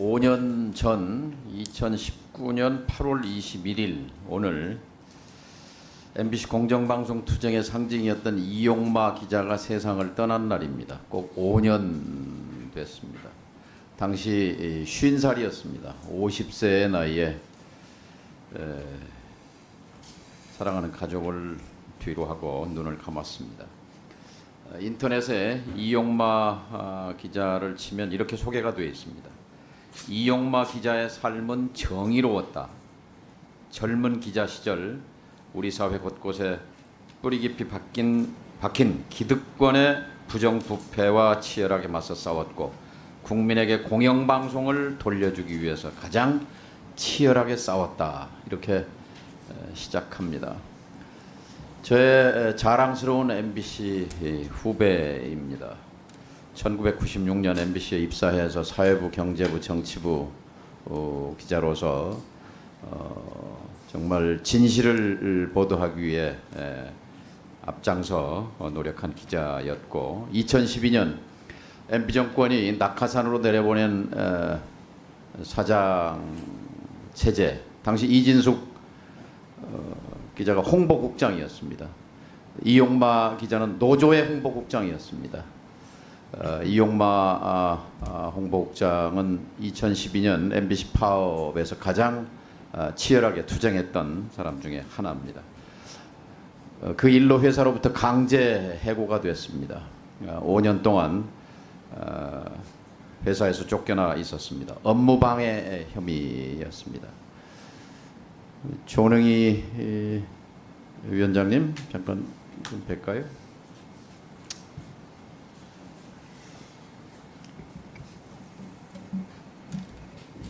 5년 전 2019년 8월 21일 오늘 MBC 공정방송 투쟁의 상징이었던 이용마 기자가 세상을 떠난 날입니다. 꼭 5년 됐습니다. 당시 50살이었습니다. 50세의 나이에 사랑하는 가족을 뒤로 하고 눈을 감았습니다. 인터넷에 이용마 기자를 치면 이렇게 소개가 되어 있습니다. 이용마 기자의 삶은 정의로웠다. 젊은 기자 시절 우리 사회 곳곳에 뿌리 깊이 박힌 기득권의 부정부패와 치열하게 맞서 싸웠고 국민에게 공영방송을 돌려주기 위해서 가장 치열하게 싸웠다. 이렇게 시작합니다. 저의 자랑스러운 MBC 후배입니다. 1996년 MBC에 입사해서 사회부, 경제부, 정치부 기자로서 정말 진실을 보도하기 위해 앞장서 노력한 기자였고 2012년 MB 정권이 낙하산으로 내려보낸 사장 체제, 당시 이진숙 기자가 홍보국장이었습니다. 이용마 기자는 노조의 홍보국장이었습니다. 이용마 홍보국장은 2012년 MBC 파업에서 가장 치열하게 투쟁했던 사람 중에 하나입니다. 그 일로 회사로부터 강제 해고가 됐습니다. 5년 동안 회사에서 쫓겨나 있었습니다. 업무방해 혐의였습니다. 조능희 위원장님 잠깐 좀 뵐까요?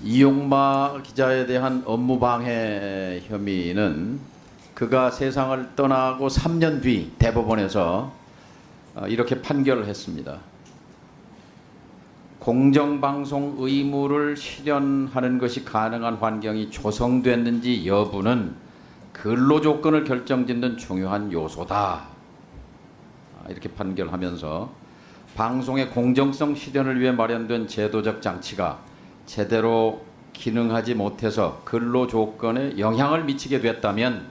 이용마 기자에 대한 업무방해 혐의는 그가 세상을 떠나고 3년 뒤 대법원에서 이렇게 판결을 했습니다. 공정방송 의무를 실현하는 것이 가능한 환경이 조성됐는지 여부는 근로조건을 결정짓는 중요한 요소다. 이렇게 판결하면서 방송의 공정성 실현을 위해 마련된 제도적 장치가 제대로 기능하지 못해서 근로조건에 영향을 미치게 됐다면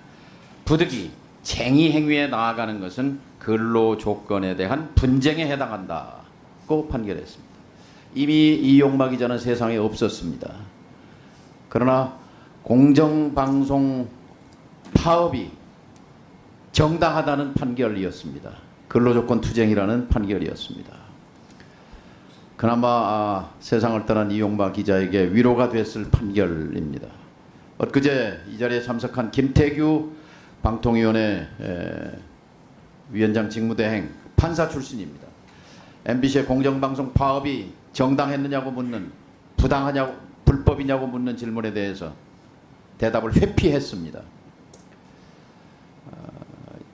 부득이 쟁의 행위에 나아가는 것은 근로조건에 대한 분쟁에 해당한다고 판결했습니다. 이미 이용마 기자는 세상에 없었습니다. 그러나 공정방송 파업이 정당하다는 판결이었습니다. 근로조건 투쟁이라는 판결이었습니다. 그나마 세상을 떠난 이용마 기자에게 위로가 됐을 판결입니다. 엊그제 이 자리에 참석한 김태규 방통위원회 위원장 직무대행 판사 출신입니다. MBC의 공정방송 파업이 정당했느냐고 묻는, 부당하냐고, 불법이냐고 묻는 질문에 대해서 대답을 회피했습니다.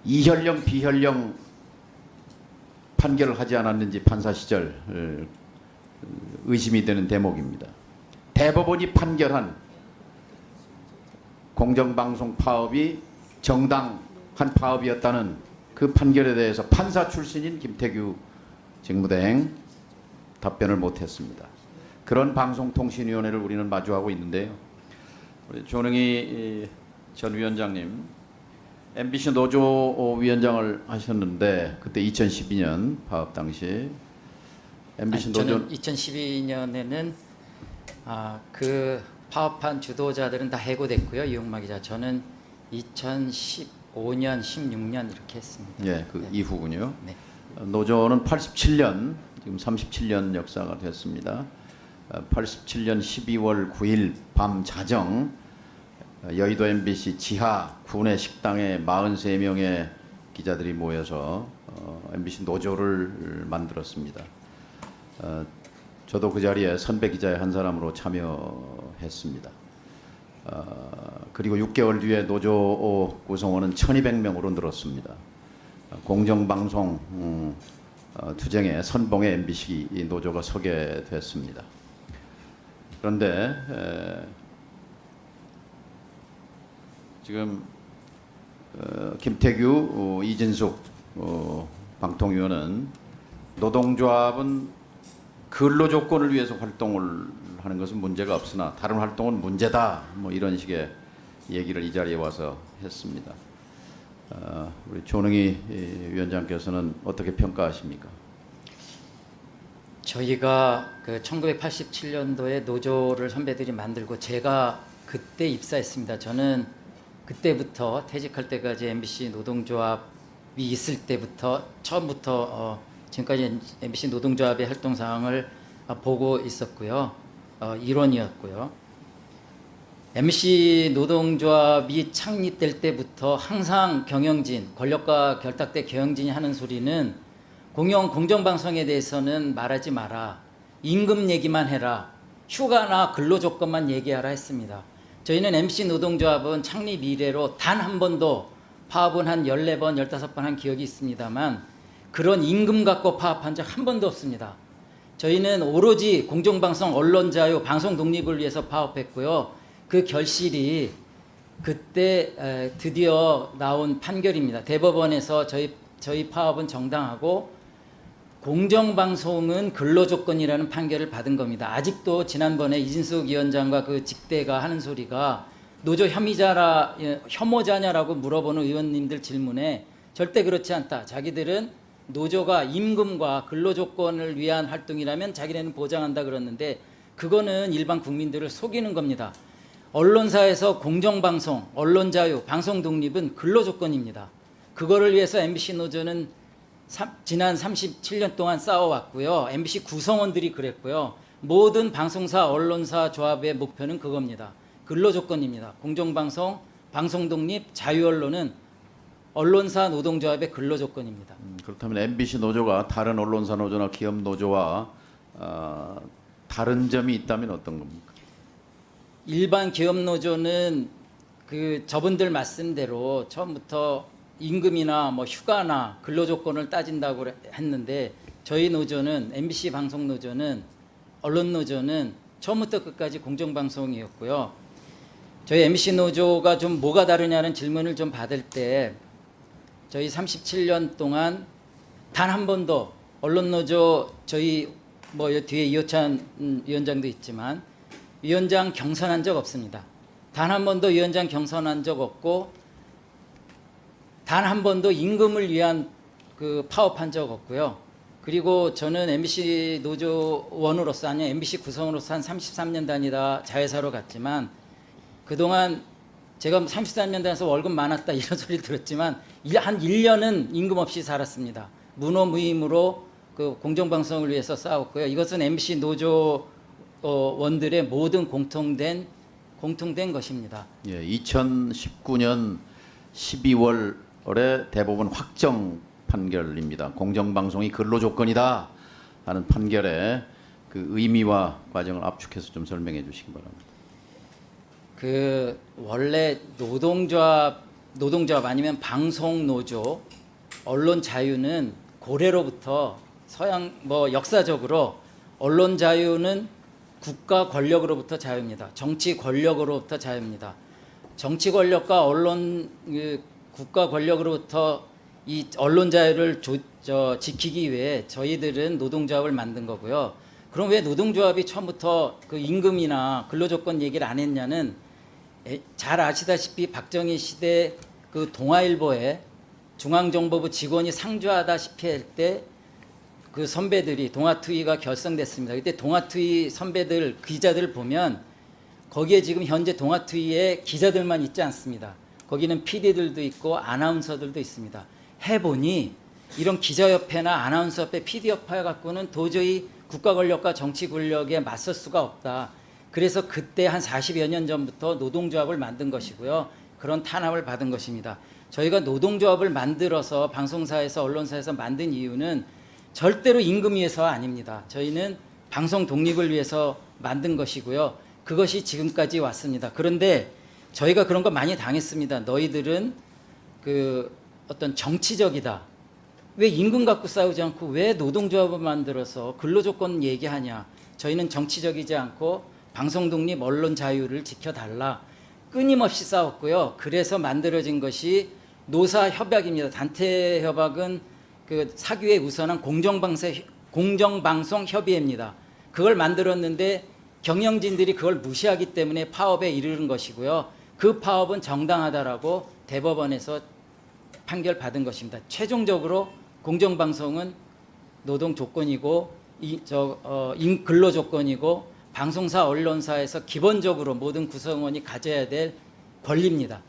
이현령 비현령 판결을 하지 않았는지 판사 시절 의심이 되는 대목입니다. 대법원이 판결한 공정방송 파업이 정당한 파업이었다는 그 판결에 대해서 판사 출신인 김태규 직무대행 답변을 못했습니다. 그런 방송통신위원회를 우리는 마주하고 있는데요. 우리 조능희 전 위원장님, MBC 노조 위원장을 하셨는데 그때 2012년 파업 당시 MBC 노조 저는 2012년에는 그 파업한 주도자들은 다 해고됐고요. 이용마 기자 저는 2015년, 16년 이렇게 했습니다. 예, 그 네. 이후군요. 네. 노조는 87년, 지금 37년 역사가 됐습니다. 87년 12월 9일 밤 자정 여의도 MBC 지하 구내 식당에 43명의 기자들이 모여서 MBC 노조를 만들었습니다. 저도 그 자리에 선배 기자의 한 사람으로 참여했습니다. 그리고 6개월 뒤에 노조 구성원은 1200명으로 늘었습니다. 공정방송 투쟁의 선봉에 MBC 노조가 서게 됐습니다. 그런데 지금 김태규, 이진숙 방통위원은 노동조합은 근로조건을 위해서 활동을 하는 것은 문제가 없으나 다른 활동은 문제다. 뭐 이런 식의 얘기를 이 자리에 와서 했습니다. 우리 조능희 위원장께서는 어떻게 평가하십니까? 저희가 그 1987년도에 노조를 선배들이 만들고 제가 그때 입사했습니다. 저는 그때부터 퇴직할 때까지 MBC 노동조합이 있을 때부터 처음부터 지금까지 MBC 노동조합의 활동 사항을 보고 있었고요. 일원이었고요. MBC 노동조합이 창립될 때부터 항상 경영진, 권력과 결탁돼 경영진이 하는 소리는 공정방송에 대해서는 말하지 마라. 임금 얘기만 해라. 휴가나 근로조건만 얘기하라 했습니다. 저희는 MBC 노동조합은 창립 이래로 단 한 번도 파업은 한 14번, 15번 한 기억이 있습니다만 그런 임금 갖고 파업한 적 한 번도 없습니다. 저희는 오로지 공정방송, 언론자유, 방송 독립을 위해서 파업했고요. 그 결실이 그때 드디어 나온 판결입니다. 대법원에서 저희 파업은 정당하고 공정방송은 근로조건이라는 판결을 받은 겁니다. 아직도 지난번에 이진숙 위원장과 그 직대가 하는 소리가 노조 혐오자냐라고 물어보는 의원님들 질문에 절대 그렇지 않다. 자기들은 노조가 임금과 근로조건을 위한 활동이라면 자기네는 보장한다 그랬는데 그거는 일반 국민들을 속이는 겁니다. 언론사에서 공정방송, 언론자유, 방송독립은 근로조건입니다. 그거를 위해서 MBC 노조는 지난 37년 동안 싸워왔고요. MBC 구성원들이 그랬고요. 모든 방송사, 언론사 조합의 목표는 그겁니다. 근로조건입니다. 공정방송, 방송독립, 자유언론은 언론사 노동조합의 근로조건입니다. 그렇다면 MBC 노조가 다른 언론사 노조나 기업 노조와 다른 점이 있다면 어떤 겁니까? 일반 기업 노조는 그 저분들 말씀대로 처음부터 임금이나 뭐 휴가나 근로조건을 따진다고 했는데 저희 노조는 MBC 방송 노조는 언론 노조는 처음부터 끝까지 공정방송이었고요. 저희 MBC 노조가 좀 뭐가 다르냐는 질문을 좀 받을 때 저희 37년 동안 단 한 번도 언론 노조 저희 뭐 뒤에 이호찬 위원장도 있지만 위원장 경선한 적 없습니다. 단 한 번도 위원장 경선한 적 없고 단 한 번도 임금을 위한 그 파업한 적 없고요. 그리고 저는 MBC 노조원으로서 아니 MBC 구성으로서 한 33년 다니다 자회사로 갔지만 그동안 제가 33년 다녀서 월급 많았다 이런 소리 들었지만 한 1년은 임금 없이 살았습니다. 무노무임으로 그 공정방송을 위해서 싸웠고요. 이것은 MBC 노조원들의 모든 공통된 것입니다. 예, 2019년 12월에 대법원 확정 판결입니다. 공정방송이 근로조건이다 하는 판결의 그 의미와 과정을 압축해서 좀 설명해 주시기 바랍니다. 그 원래 노동조합 아니면 방송노조, 언론 자유는 고래로부터 역사적으로 언론 자유는 국가 권력으로부터 자유입니다. 정치 권력으로부터 자유입니다. 정치 권력과 국가 권력으로부터 이 언론 자유를 지키기 위해 저희들은 노동조합을 만든 거고요. 그럼 왜 노동조합이 처음부터 그 임금이나 근로조건 얘기를 안 했냐는 잘 아시다시피 박정희 시대 그 동아일보에 중앙정보부 직원이 상주하다시피 할 때 그 선배들이 동아투위가 결성됐습니다. 그때 동아투위 선배들 기자들 보면 거기에 지금 현재 동아투위에 기자들만 있지 않습니다. 거기는 PD들도 있고 아나운서들도 있습니다. 해보니 이런 기자협회나 아나운서협회, PD협회 갖고는 도저히 국가 권력과 정치 권력에 맞설 수가 없다. 그래서 그때 한 40여 년 전부터 노동조합을 만든 것이고요. 그런 탄압을 받은 것입니다. 저희가 노동조합을 만들어서 방송사에서 언론사에서 만든 이유는 절대로 임금 위해서가 아닙니다. 저희는 방송 독립을 위해서 만든 것이고요. 그것이 지금까지 왔습니다. 그런데 저희가 그런 거 많이 당했습니다. 너희들은 그 어떤 정치적이다. 왜 임금 갖고 싸우지 않고 왜 노동조합을 만들어서 근로조건 얘기하냐. 저희는 정치적이지 않고 방송 독립, 언론 자유를 지켜달라. 끊임없이 싸웠고요. 그래서 만들어진 것이 노사협약입니다. 단체협약은 그 사규에 우선한 공정방송 협의회입니다. 그걸 만들었는데 경영진들이 그걸 무시하기 때문에 파업에 이르는 것이고요. 그 파업은 정당하다라고 대법원에서 판결받은 것입니다. 최종적으로 공정방송은 노동 조건이고 근로 조건이고 방송사 언론사에서 기본적으로 모든 구성원이 가져야 될 권리입니다.